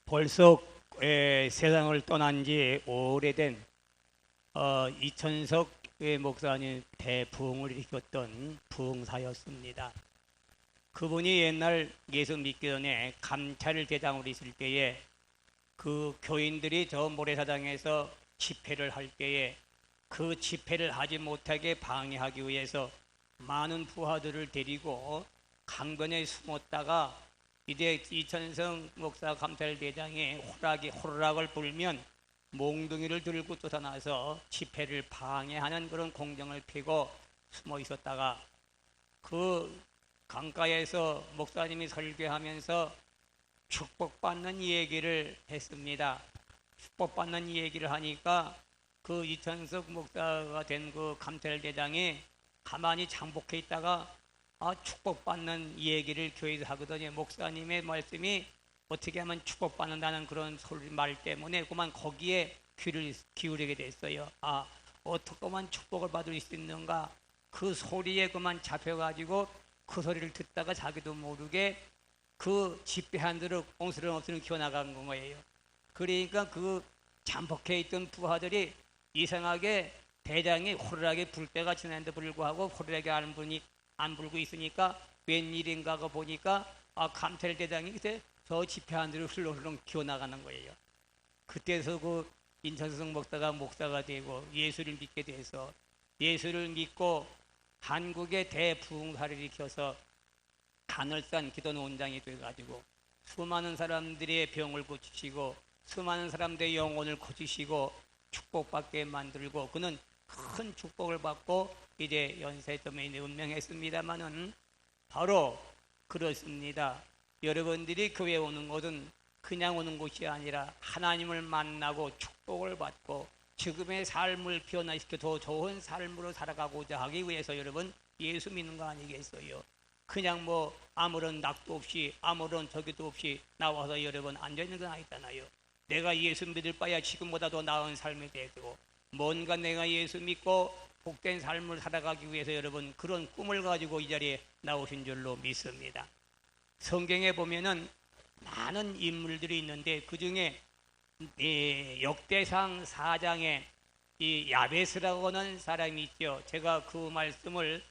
벌써 세상을 떠난 지 오래된 이천석 목사님 대부흥을 일으켰던 부흥사였습니다. 그분이 옛날 예수 믿기 전에 감찰 대장으로 있을 때에 그 교인들이 저 모래사장에서 집회를 할 때에 그 집회를 하지 못하게 방해하기 위해서 많은 부하들을 데리고 강변에 숨었다가 이제 이천성 목사 감찰대장이 호락을 불면 몽둥이를 들고 쫓아나서 집회를 방해하는 그런 공정을 펴고 숨어 있었다가 그 강가에서 목사님이 설교하면서 축복받는 얘기를 했습니다. 축복받는 얘기를 하니까 그 이천석 목사가 된 그 감찰대장이 가만히 장복해 있다가 축복받는 얘기를 교회에서 하거든요. 목사님의 말씀이 어떻게 하면 축복받는다는 그런 소리 말 때문에 그만 거기에 귀를 기울이게 됐어요. 어떻게 하면 축복을 받을 수 있는가, 그 소리에 그만 잡혀가지고 그 소리를 듣다가 자기도 모르게 그 집회한 대로 옹스러운 기어나간 거예요. 그러니까 그 잠복해 있던 부하들이 이상하게 대장이 호루라기 불 때가 지났는데 불구하고 호루라기 안 불고 있으니까 웬일인가 하고 보니까 감찰대장이 그때 저 집회한 대로 흘렁흘렁 기어나가는 거예요. 그때서 그 인천성 목사가 되고 예수를 믿게 돼서 예수를 믿고 한국의 대부흥사를 일으켜서 하늘산 기도원장이 돼가지고 수많은 사람들의 병을 고치시고 수많은 사람들의 영혼을 고치시고 축복받게 만들고 그는 큰 축복을 받고 이제 연세점에 운명했습니다마는 바로 그렇습니다. 여러분들이 교회에 오는 것은 그냥 오는 곳이 아니라 하나님을 만나고 축복을 받고 지금의 삶을 변화시켜 더 좋은 삶으로 살아가고자 하기 위해서 여러분 예수 믿는 거 아니겠어요? 그냥 뭐 아무런 낙도 없이 아무런 저기도 없이 나와서 여러분 앉아있는 건 아니잖아요. 내가 예수 믿을 바야 지금보다 더 나은 삶이 되고 뭔가 내가 예수 믿고 복된 삶을 살아가기 위해서 여러분 그런 꿈을 가지고 이 자리에 나오신 줄로 믿습니다. 성경에 보면은 많은 인물들이 있는데 그 중에 역대상 4장에 이 야베스라고 하는 사람이 있죠. 제가 그 말씀을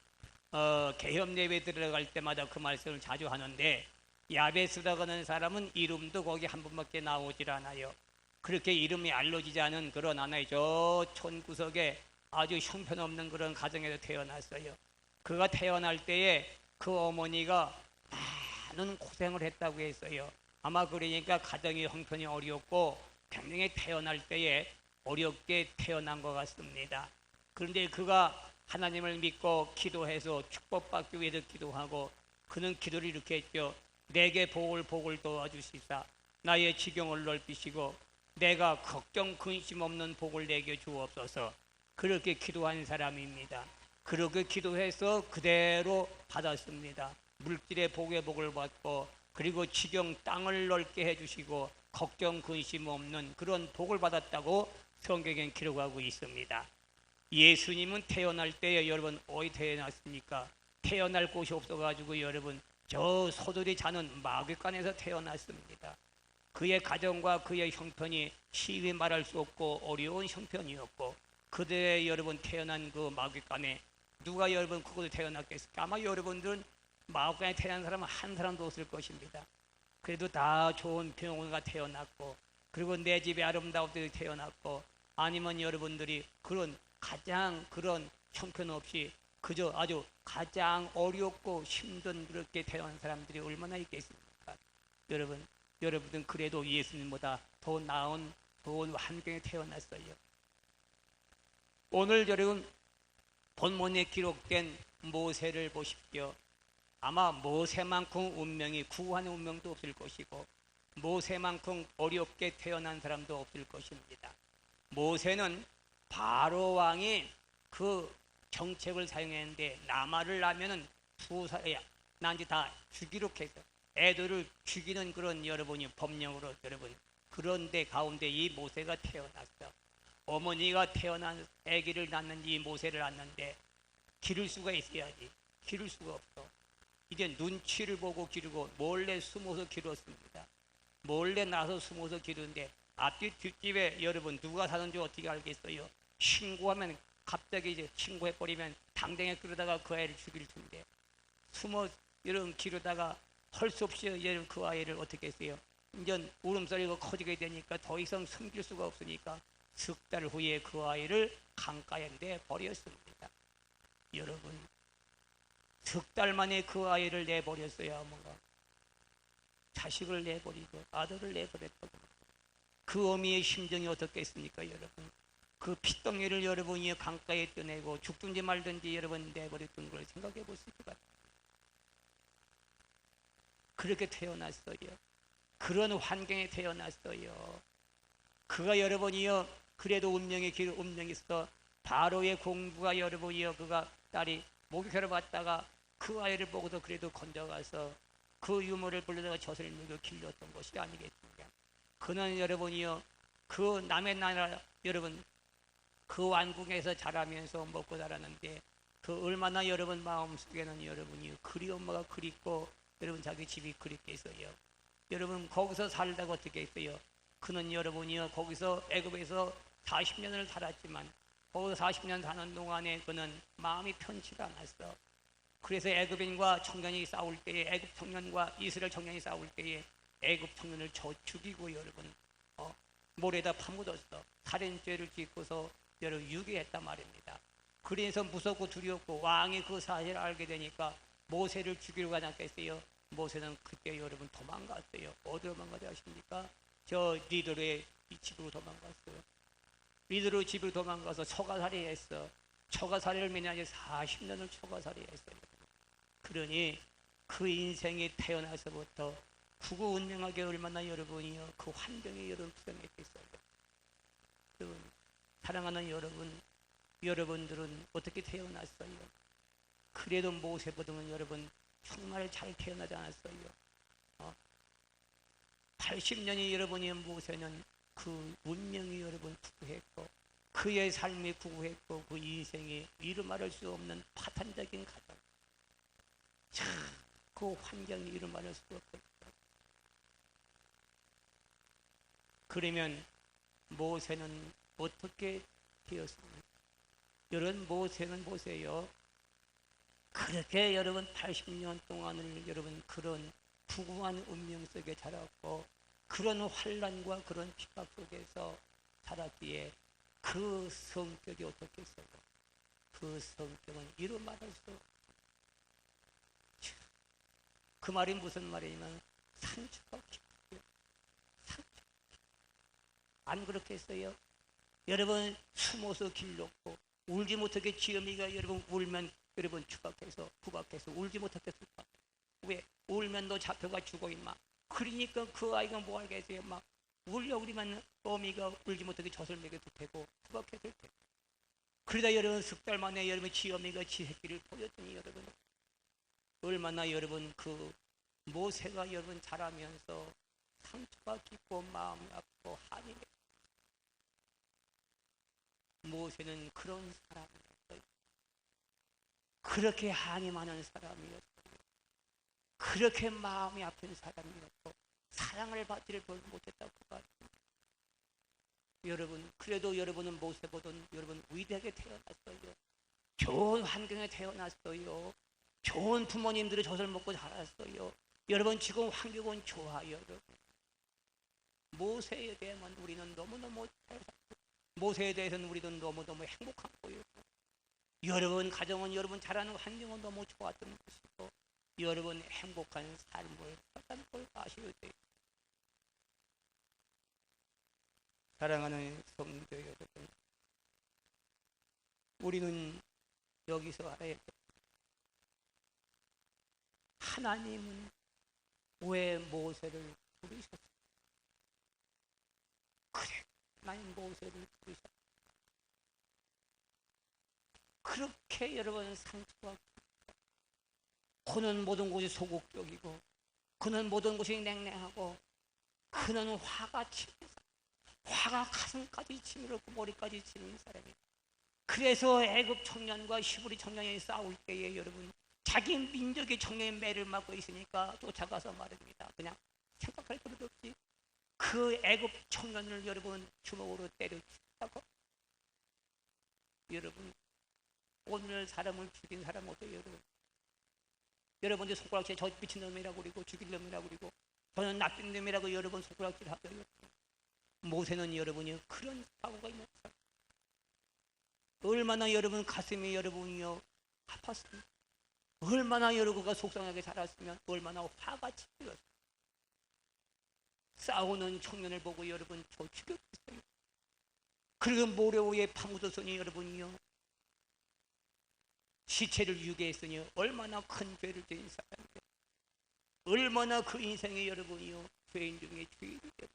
개협 예배 들어갈 때마다 그 말씀을 자주 하는데 야베스라고 하는 사람은 이름도 거기 한 번밖에 나오질 않아요. 그렇게 이름이 알려지지 않은 그런 하나의 저 촌구석에 아주 형편없는 그런 가정에서 태어났어요. 그가 태어날 때에 그 어머니가 많은 고생을 했다고 했어요. 아마 그러니까 가정이 형편이 어렵고 굉장히 태어날 때에 어렵게 태어난 것 같습니다. 그런데 그가 하나님을 믿고 기도해서 축복받기 위해서 기도하고 그는 기도를 이렇게 했죠. 내게 복을 도와주시사 나의 지경을 넓히시고 내가 걱정 근심 없는 복을 내게 주옵소서. 그렇게 기도한 사람입니다. 그렇게 기도해서 그대로 받았습니다. 물질의 복을 받고 그리고 지경 땅을 넓게 해주시고 걱정 근심 없는 그런 복을 받았다고 성경엔 기록하고 있습니다. 예수님은 태어날 때에 여러분 어디 태어났습니까? 태어날 곳이 없어가지고 여러분 저 소들이 자는 마귀간에서 태어났습니다. 그의 가정과 그의 형편이 시위 말할 수 없고 어려운 형편이었고 그대의 여러분 태어난 그 마귀간에 누가 여러분 그곳에 태어났겠습니까? 아마 여러분들은 마귀간에 태어난 사람은 한 사람도 없을 것입니다. 그래도 다 좋은 병원가 태어났고 그리고 내 집에 아름다운 데 태어났고 아니면 여러분들이 그런 가장 그런 형편없이 그저 아주 가장 어렵고 힘든 그렇게 태어난 사람들이 얼마나 있겠습니까? 여러분은 그래도 예수님보다 더 나은 좋은 환경에 태어났어요. 오늘 여러분 본문에 기록된 모세를 보십시오. 아마 모세만큼 운명이 구하는 운명도 없을 것이고 모세만큼 어렵게 태어난 사람도 없을 것입니다. 모세는 바로 왕이 그 정책을 사용했는데 남아를 낳으면은 난지 다 죽이로 해서 애들을 죽이는 그런 여러분이 법령으로 여러분 그런데 가운데 이 모세가 태어났어. 어머니가 태어난 아기를 낳는 이 모세를 낳는데 기를 수가 있어야지. 기를 수가 없어. 이제 눈치를 보고 기르고 몰래 숨어서 기르었습니다. 몰래 나서 숨어서 기르는데 앞집 뒷집에 여러분 누가 사는지 어떻게 알겠어요? 신고하면 갑자기 이제 신고해버리면 당장에 끌어다가 그 아이를 죽일 텐데 숨어 여러분 기르다가 할 수 없이 여러분 그 아이를 어떻게 했어요? 이제 울음소리가 커지게 되니까 더 이상 숨길 수가 없으니까 석 달 후에 그 아이를 강가에 내버렸습니다. 여러분 석 달 만에 그 아이를 내버렸어야 뭔가 자식을 내버리고 아들을 내버렸다고 그 어미의 심정이 어떻겠습니까 여러분? 그 핏덩이를 여러분이 강가에 떠내고 죽든지 말든지 여러분 내버렸던 걸 생각해 보실 것 같아요. 그렇게 태어났어요. 그런 환경에 태어났어요. 그가 여러분이요 그래도 운명의 길 운명이 있어 바로의 공부가 여러분이요 그가 딸이 목욕하러 갔다가 그 아이를 보고도 그래도 건져가서 그 유모를 불러다가 젖을 먹여 길렀던 것이 아니겠습니까? 그는 여러분이요 그 남의 나라 여러분 그 왕궁에서 자라면서 먹고 자라는데 그 얼마나 여러분 마음속에는 여러분이 그리 엄마가 그립고 여러분 자기 집이 그립겠어요. 여러분 거기서 살다가 어떻게 했어요? 그는 여러분이요 거기서 애굽에서 40년을 살았지만 거기서 40년 사는 동안에 그는 마음이 편치가 않았어. 그래서 애굽인과 청년이 싸울 때에 애굽 청년과 이스라엘 청년이 싸울 때에 애굽 청년을 죽이고 여러분 모래에다 파묻었어. 살인죄를 짓고서 여러분 유괴했단 말입니다. 그래서 무섭고 두렵고 왕이 그 사실을 알게 되니까 모세를 죽이러 가지 않겠어요? 모세는 그때 여러분 도망갔어요. 어디로 도망가지 아십니까? 저 리더의 집으로 도망갔어요. 리더로 집으로 도망가서 처가살이 했어. 처가살이를 매년 40년을 처가살이 했어요. 그러니 그 인생이 태어나서부터 구구운명하게 얼마나 여러분이요 그 환경에 여러분 부정했겠어요. 사랑하는 여러분, 여러분들은 어떻게 태어났어요? 그래도 모세보다는 여러분 정말 잘 태어나지 않았어요. 80년이 여러분이 모세는 그 운명이 여러분 구구했고 그의 삶이 구구했고 그 인생이 이루 말할 수 없는 파탄적인 가정. 참, 그 환경이 이루 말할 수 없겠다. 그러면 모세는 어떻게 되었습니까? 여러분 모세는 보세요. 그렇게 여러분 80년 동안을 여러분 그런 부구한 운명 속에 자랐고 그런 환란과 그런 핍박 속에서 자랐기에 그 성격이 어떻겠어요? 그 성격은 이루 말할 수 없어요. 그 말이 무슨 말이냐면 상처가 깊어요. 안 그렇겠어요? 여러분 숨어서 길렀고 울지 못하게 지엄이가 여러분 울면 여러분 추박해서 구박해서 울지 못하게 구박. 왜? 울면 너 잡혀가 죽어 임마. 그러니까 그 아이가 뭐 알겠어요? 막 울려 그러면 어미가 울지 못하게 젖을 먹여도 되고 구박해도 되고. 그러다 여러분 석 달 만에 여러분 지엄이가 지 새끼를 보였더니 여러분 얼마나 여러분 그 모세가 여러분 자라면서 상처가 깊고 마음이 아프고 한이 모세는 그런 사람이었어요. 그렇게 한이 많은 사람이었어요. 그렇게 마음이 아픈 사람이었고 사랑을 받지를 못했다고 말합니다. 여러분 그래도 여러분은 모세보다는 여러분 위대하게 태어났어요. 좋은 환경에 태어났어요. 좋은 부모님들의 젖을 먹고 자랐어요. 여러분 지금 환경은 좋아요. 여러분 모세에 대해만 우리는 너무너무 잘 살고 모세에 대해서는 우리는 너무너무 행복한 거예요. 여러분 가정은 여러분 자라는 환경은 너무 좋았던 것이고 여러분 행복한 삶을 살다는 걸 아셔야 돼요. 사랑하는 성도 여러분, 우리는 여기서 알아야 돼요. 하나님은 왜 모세를 부르셨어요? 그래, 하나님 모세를 부르셨어요. 그렇게 여러분 상처가 그는 모든 것이 소극적이고 그는 모든 것이 냉랭하고 그는 화가 치면서 화가 가슴까지 치밀었고 머리까지 치는 사람이에요. 그래서 애굽 청년과 히브리 청년이 싸울 때에 여러분 자기 민족의 청년의 매를 맞고 있으니까 쫓아가서 말입니다. 그냥 생각할 필요도 없이 그 애굽 청년을 여러분 주먹으로 때려치다고. 여러분 오늘 사람을 죽인 사람 어때요? 여러분들 손가락질 저 미친놈이라고 그러고 죽일 놈이라고 그러고 저는 나쁜 놈이라고 여러분 손가락질 하고요. 모세는 여러분이 그런 사고가 있는 사람. 얼마나 여러분 가슴이 여러분이요 아팠습니다. 얼마나 여러분가 속상하게 살았으면 얼마나 화가 치밀었어요. 싸우는 청년을 보고 여러분 저 죽였어요. 그리고 모래 위에 파묻었으니 여러분이요 시체를 유괴했으니 얼마나 큰 죄를 지은 사람이에요. 얼마나 그 인생에 여러분이요 죄인 중에 죄인이 되고.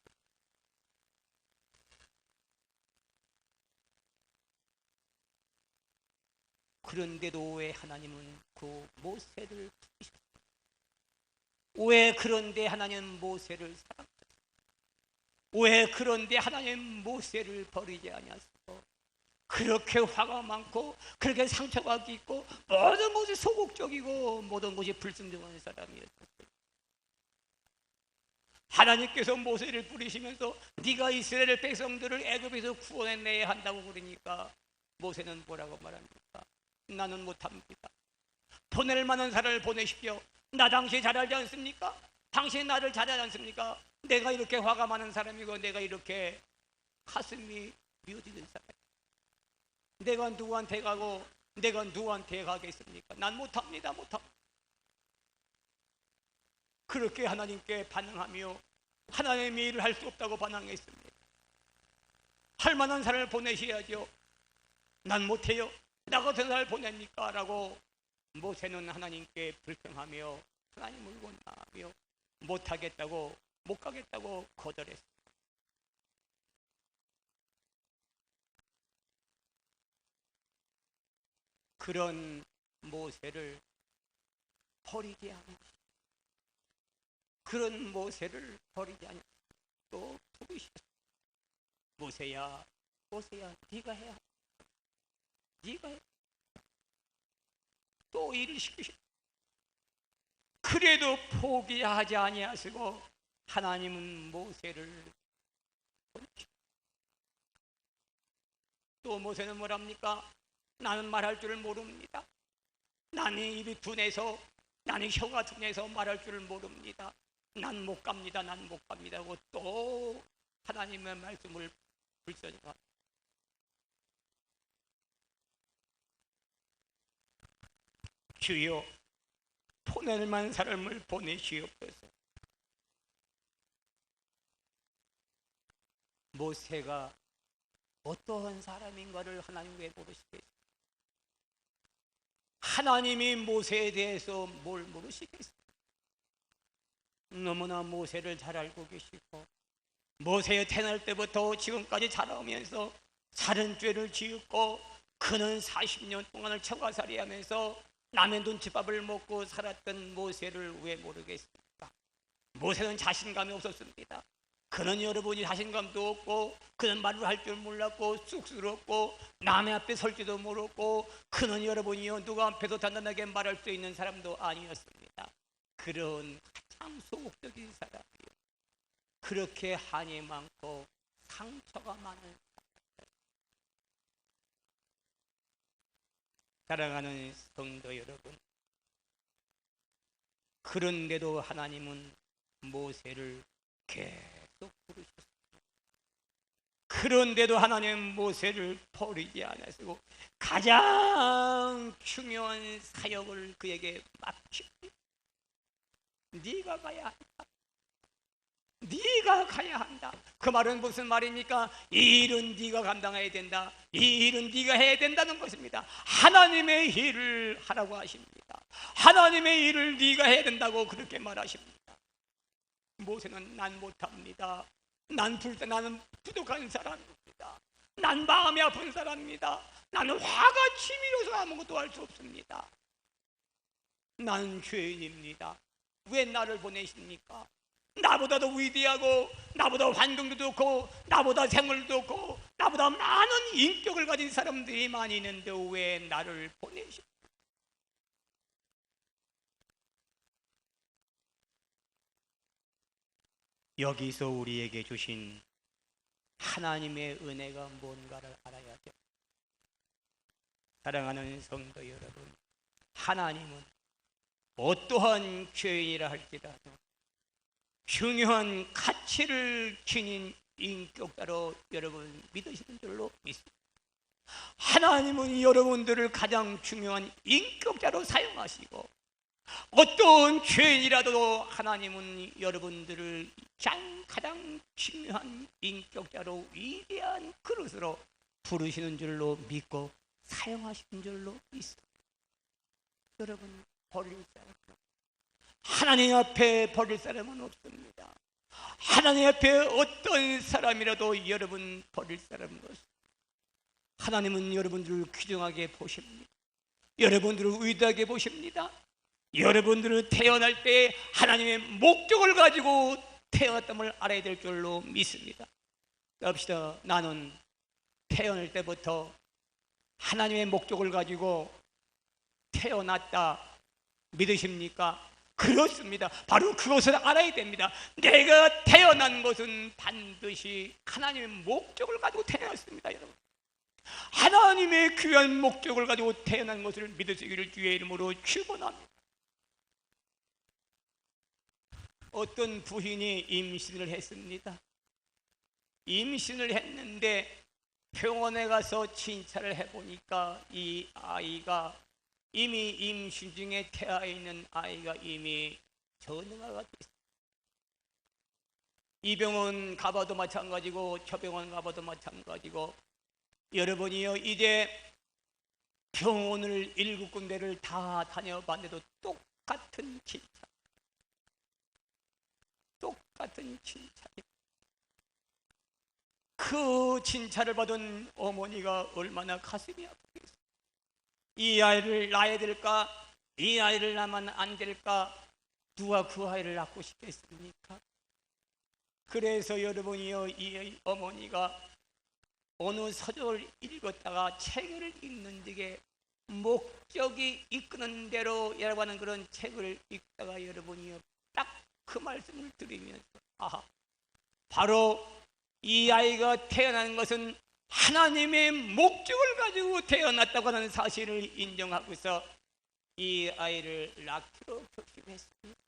그런데도 왜 하나님은 그 모세를 부르셨어요? 왜 그런데 하나님은 모세를 사랑하셨어요? 왜 그런데 하나님 모세를 버리지 않았어요? 그렇게 화가 많고 그렇게 상처가 깊고 모든 것이 소극적이고 모든 것이 불순종한 사람이었어요. 하나님께서 모세를 부르시면서 네가 이스라엘 백성들을 애굽에서 구원해내야 한다고 그러니까 모세는 뭐라고 말합니까? 나는 못합니다. 보낼 만한 사람을 보내십시오. 나 당시 잘 알지 않습니까? 당신이 나를 잘 알지 않습니까? 내가 이렇게 화가 많은 사람이고 내가 이렇게 가슴이 미어지는 사람이고 내가 누구한테 가고 내가 누구한테 가겠습니까? 난 못합니다. 못합니다. 그렇게 하나님께 반응하며 하나님의 일을 할 수 없다고 반항했습니다. 할 만한 사람을 보내셔야죠. 난 못해요. 나 같은 사람을 보냅니까? 라고 모세는 하나님께 불평하며 하나님을 원망하며 못하겠다고 못 가겠다고 거절했습니다. 그런 모세를 버리지 않으시고 그런 모세를 버리지 않으시고 또 부르셨어요. 모세야 모세야 네가 해야 한다. 네가 해. 또 일을 시키셨어요. 그래도 포기하지 아니하시고 하나님은 모세를 보내셨어요. 또 모세는 뭐랍니까? 나는 말할 줄을 모릅니다. 나는 입이 둔해서 나는 혀가 둔해서 말할 줄을 모릅니다. 난 못 갑니다. 난 못 갑니다 하고 또 하나님의 말씀을 불순종합니다. 주여 보낼 만한 사람을 보내시옵소서. 모세가 어떠한 사람인가를 하나님 왜 모르시겠어요? 하나님이 모세에 대해서 뭘 모르시겠어요? 너무나 모세를 잘 알고 계시고 모세의 태어날 때부터 지금까지 자라오면서 살은 죄를 지었고 그는 40년 동안을 처가살이 하면서 남의 눈칫밥을 먹고 살았던 모세를 왜 모르겠습니까? 모세는 자신감이 없었습니다. 그는 여러분이 자신감도 없고 그는 말을 할 줄 몰랐고 쑥스럽고 남의 앞에 설지도 모르고 그는 여러분이요 누가 앞에서 단단하게 말할 수 있는 사람도 아니었습니다. 그런 가장 소극적인 사람이요 그렇게 한이 많고 상처가 많은 사람들. 사랑하는 성도 여러분, 그런데도 하나님은 모세를 계속 부르셨습니다. 그런데도 하나님은 모세를 버리지 않으시고 가장 중요한 사역을 그에게 맡깁니다. 네가 가야 한다. 네가 가야 한다. 그 말은 무슨 말입니까? 이 일은 네가 감당해야 된다. 이 일은 네가 해야 된다는 것입니다. 하나님의 일을 하라고 하십니다. 하나님의 일을 네가 해야 된다고 그렇게 말하십니다. 모세는 난 못합니다. 나는 부족한 사람입니다. 난 마음이 아픈 사람입니다. 나는 화가 치밀어서 아무것도 할 수 없습니다. 나는 죄인입니다. 왜 나를 보내십니까? 나보다도 위대하고 나보다 환경도 좋고 나보다 생활도 좋고 나보다 많은 인격을 가진 사람들이 많이 있는데 왜 나를 보내십니까? 여기서 우리에게 주신 하나님의 은혜가 뭔가를 알아야죠. 사랑하는 성도 여러분, 하나님은 어떠한 죄인이라 할지라도 중요한 가치를 지닌 인격자로 여러분 믿으시는 줄로 믿습니다. 하나님은 여러분들을 가장 중요한 인격자로 사용하시고, 어떤 죄인이라도 하나님은 여러분들을 가장 중요한 인격자로 위대한 그릇으로 부르시는 줄로 믿고 사용하시는 줄로 믿습니다. 여러분, 버릴 사람은 하나님 앞에 버릴 사람은 없습니다. 하나님 앞에 어떤 사람이라도 여러분 버릴 사람은 없습니다. 하나님은 여러분들을 귀중하게 보십니다. 여러분들을 위대하게 보십니다. 여러분들은 태어날 때 하나님의 목적을 가지고 태어났음을 알아야 될 줄로 믿습니다. 봅시다. 나는 태어날 때부터 하나님의 목적을 가지고 태어났다. 믿으십니까? 그렇습니다. 바로 그것을 알아야 됩니다. 내가 태어난 것은 반드시 하나님의 목적을 가지고 태어났습니다. 여러분, 하나님의 귀한 목적을 가지고 태어난 것을 믿으시기를 주의 이름으로 축원합니다. 어떤 부인이 임신을 했습니다. 임신을 했는데 병원에 가서 진찰을 해보니까 이 아이가 이미 임신 중에 태아 있는 아이가 이미 전응아가 됐습니다. 이 병원 가봐도 마찬가지고 저 병원 가봐도 마찬가지고, 여러분이요, 이제 병원을 7군데를 다 다녀봤는데도 똑같은 진찰, 똑같은 진찰이. 그 진찰을 받은 어머니가 얼마나 가슴이 아프겠어요. 이 아이를 낳아야 될까? 이 아이를 낳으면 안 될까? 누가 그 아이를 낳고 싶겠습니까? 그래서 여러분이요, 이 어머니가 어느 서적을 읽었다가 책을 읽는 데 목적이 이끄는 대로 여러분은 그런 책을 읽다가 여러분이요, 딱 그 말씀을 들으면서 바로 이 아이가 태어난 것은 하나님의 목적을 가지고 태어났다고 하는 사실을 인정하고서 이 아이를 낳기로 결심했습니다.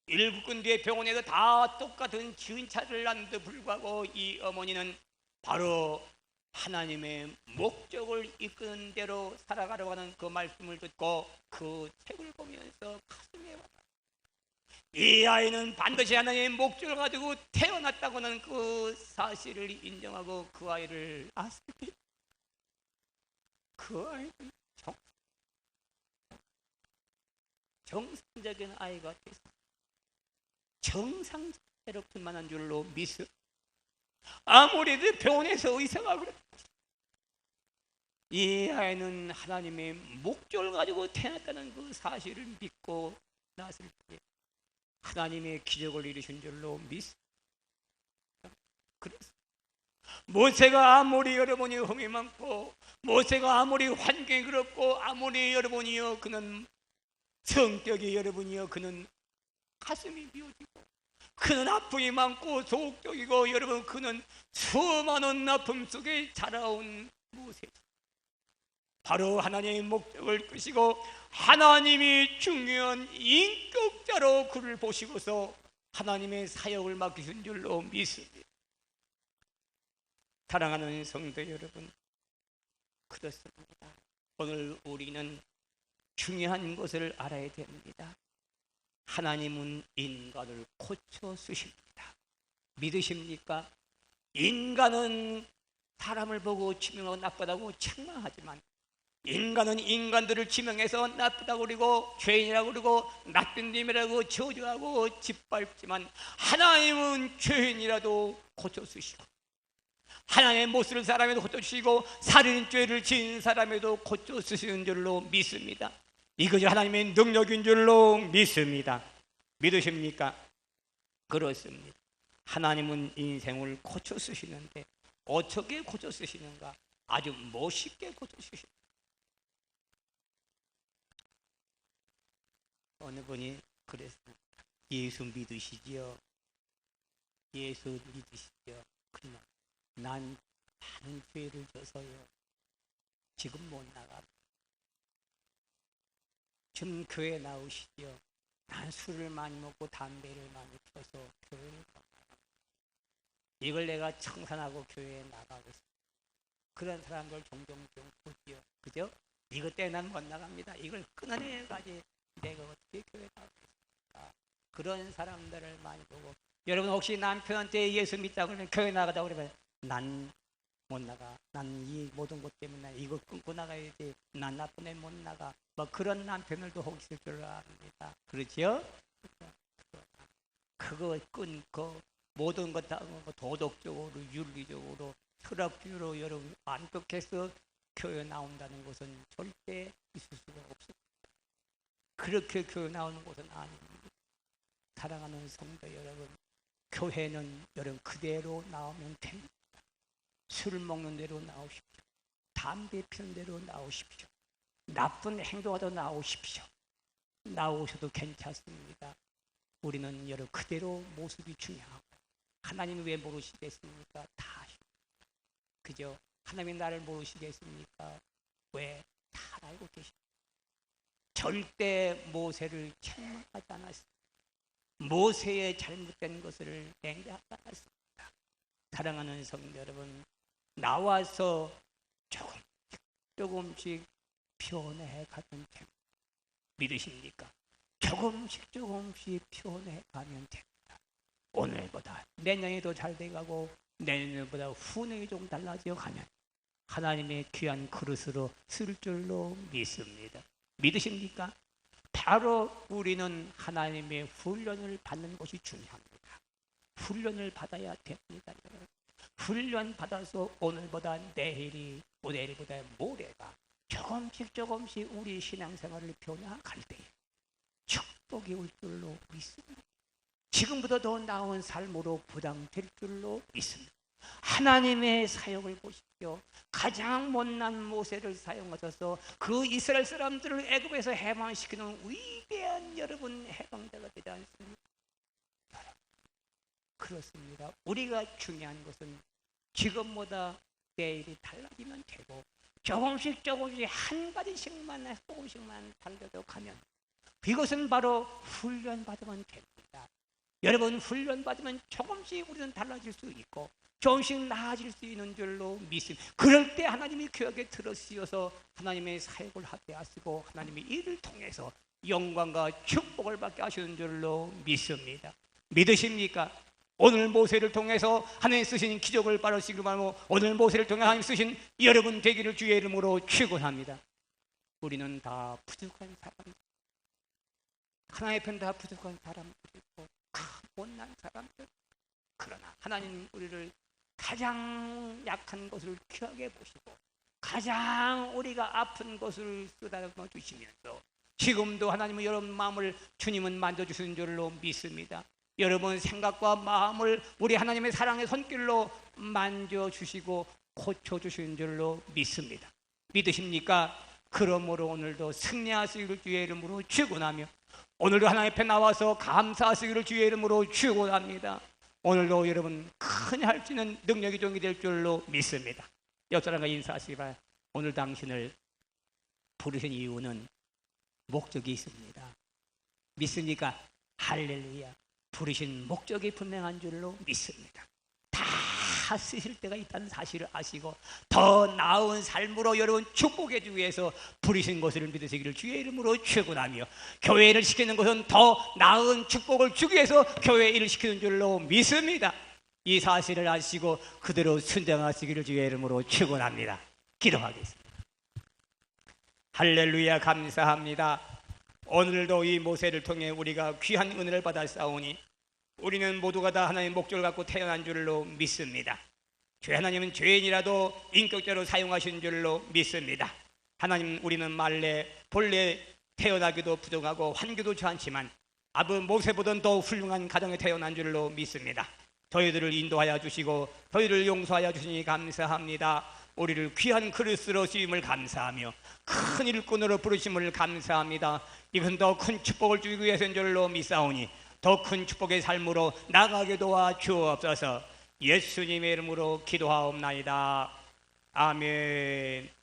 7군데의 병원에서 다 똑같은 진찰을 났는데 불구하고 이 어머니는 바로 하나님의 목적을 이끄는 대로 살아가려고 하는 그 말씀을 듣고 그 책을 보면서 가슴에 와닿았습니다. 이 아이는 반드시 하나님의 목적을 가지고 태어났다고 하는 그 사실을 인정하고 그 아이를 낳았을 때 그 아이는 정상적인 아이가 됐습니다. 정상적으로 만한 줄로 믿습니다. 아무래도 병원에서 의사가 그랬다. 이 아이는 하나님의 목적을 가지고 태어났다는 그 사실을 믿고 낳았을 때 하나님의 기적을 이루신 줄로 믿습니다. 그렇습니다. 모세가 아무리 여러분이 흠이 많고, 모세가 아무리 환경이 그렇고, 아무리 여러분이요 그는 성격이 여러분이요 그는 가슴이 미워지고, 그는 아픔이 많고 소극적이고, 여러분 그는 수많은 아픔 속에 자라온 모세, 바로 하나님의 목적을 끄시고 하나님이 중요한 인격자로 그를 보시고서 하나님의 사역을 맡기신 줄로 믿습니다. 사랑하는 성도 여러분, 그렇습니다. 오늘 우리는 중요한 것을 알아야 됩니다. 하나님은 인간을 고쳐 쓰십니다. 믿으십니까? 인간은 사람을 보고 지명하고 나쁘다고 책망하지만, 인간은 인간들을 지명해서 나쁘다고 그러고 죄인이라고 그러고 나쁜 놈이라고 저주하고 짓밟지만, 하나님은 죄인이라도 고쳐 쓰시고, 하나님의 못 쓰는 사람에도 고쳐 쓰시고, 살인죄를 지은 사람에도 고쳐 쓰시는 줄로 믿습니다. 이것이 하나님의 능력인 줄로 믿습니다. 믿으십니까? 그렇습니다. 하나님은 인생을 고쳐 쓰시는데 어떻게 고쳐 쓰시는가? 아주 멋있게 고쳐 쓰십니다. 어느 분이 그랬습니다. 예수 믿으시지요? 예수 믿으시죠. 그러나 난 많은 죄를 져서요. 지금 못 나가. 좀 교회 나오시죠. 난 술을 많이 먹고 담배를 많이 펴서 교회를 못 나가. 이걸 내가 청산하고 교회에 나가고 있어. 그런 사람들 종종 좀 보지요. 그죠? 이것 때문에 난 못 나갑니다. 이걸 끊어내야지 내가 어떻게 교회 나가겠습니까? 그런 사람들을 많이 보고, 여러분 혹시 남편한테 예수 믿자고 그러면 교회 나가자고 그러면 난 못 나가. 난 이 모든 것 때문에 이거 끊고 나가야지. 난 나쁜 애 못 나가. 뭐 그런 남편들도 혹 있을 줄 압니다. 그렇죠? 그거 끊고 모든 것 다 도덕적으로 윤리적으로 철학적으로 여러분 완벽해서 교회 나온다는 것은 절대 있을 수가 없습니다. 그렇게 교회 나오는 것은 아닙니다. 사랑하는 성도 여러분, 교회는 여러분 그대로 나오면 됩니다. 술 먹는 대로 나오십시오. 담배 피는 대로 나오십시오. 나쁜 행동하다 나오십시오. 나오셔도 괜찮습니다. 우리는 여러분 그대로 모습이 중요하고, 하나님이 왜 모르시겠습니까? 다 아십니다. 그죠? 하나님이 나를 모르시겠습니까? 왜? 다 알고 계십니다. 절대 모세를 책망하지 않았습니다. 모세의 잘못된 것을 냉정하지 않았습니다. 사랑하는 성도 여러분, 나와서 조금씩 변해 가면 됩니다. 믿으십니까? 조금씩 변해 가면 됩니다. 오늘보다 내년이 더 잘 돼가고 내년보다 후년이 좀 달라져 가면 하나님의 귀한 그릇으로 쓸 줄로 믿습니다. 믿으십니까? 바로 우리는 하나님의 훈련을 받는 것이 중요합니다. 훈련을 받아야 됩니다. 훈련 받아서 오늘보다 내일보다 모레가 조금씩 우리 신앙생활을 변화할 때 축복이 올 줄로 믿습니다. 지금보다 더 나은 삶으로 부담될 줄로 믿습니다. 하나님의 사역을 보십시오. 가장 못난 모세를 사용하셔서 그 이스라엘 사람들을 애굽에서 해방시키는 위대한 여러분 해방자가 되지 않습니까? 그렇습니다. 우리가 중요한 것은 지금보다 내일이 달라지면 되고, 조금씩 한 가지씩만 조금씩만 달려도 가면 이것은 바로 훈련 받으면 됩니다. 여러분 훈련 받으면 조금씩 우리는 달라질 수 있고 조금씩 나아질 수 있는 줄로 믿습니다. 그럴 때 하나님이 교회에 들어쓰셔서 하나님의 사역을 하게 하시고 하나님의 일을 통해서 영광과 축복을 받게 하시는 줄로 믿습니다. 믿으십니까? 오늘 모세를 통해서 하나님 쓰신 기적을 바라시기로 바라고, 오늘 모세를 통해 하나님 쓰신 여러분 되기를 주의 이름으로 축원합니다. 우리는 다 부족한 사람들, 하나님 편 다 부족한 사람들이고 못난 사람들. 그러나 하나님 우리를 가장 약한 것을 귀하게 보시고 가장 우리가 아픈 것을 쓰다듬어 주시면서 지금도 하나님은 여러분 마음을 주님은 만져주시는 줄로 믿습니다. 여러분 생각과 마음을 우리 하나님의 사랑의 손길로 만져주시고 고쳐주시는 줄로 믿습니다. 믿으십니까? 그러므로 오늘도 승리하시기를 주의 이름으로 축원하며 오늘도 하나님 앞에 나와서 감사하시기를 주의 이름으로 축원합니다. 오늘도 여러분 큰 할 수 있는 능력이 종이 될 줄로 믿습니다. 옆 사람과 인사하시기 바랍니다. 오늘 당신을 부르신 이유는 목적이 있습니다. 믿습니까? 할렐루야. 부르신 목적이 분명한 줄로 믿습니다. 다 쓰실 때가 있다는 사실을 아시고 더 나은 삶으로 여러분 축복해 주기 위해서 부르신 것을 믿으시기를 주의 이름으로 축원하며 교회를 시키는 것은 더 나은 축복을 주기 위해서 교회 일을 시키는 줄로 믿습니다. 이 사실을 아시고 그대로 순종하시기를 주의 이름으로 축원합니다. 기도하겠습니다. 할렐루야. 감사합니다. 오늘도 이 모세를 통해 우리가 귀한 은혜를 받았사오니 우리는 모두가 다 하나님의 목적을 갖고 태어난 줄로 믿습니다. 죄 하나님은 죄인이라도 인격적으로 사용하신 줄로 믿습니다. 하나님, 우리는 본래 태어나기도 부족하고 환경도 좋지만 아버 모세보다는 더 훌륭한 가정에 태어난 줄로 믿습니다. 저희들을 인도하여 주시고 저희를 용서하여 주시니 감사합니다. 우리를 귀한 그릇으로 쓰임을 감사하며 큰 일꾼으로 부르심을 감사합니다. 이것은 더 큰 축복을 주기 위해서인 줄로 믿사오니 더 큰 축복의 삶으로 나가게 도와 주옵소서. 예수님의 이름으로 기도하옵나이다. 아멘.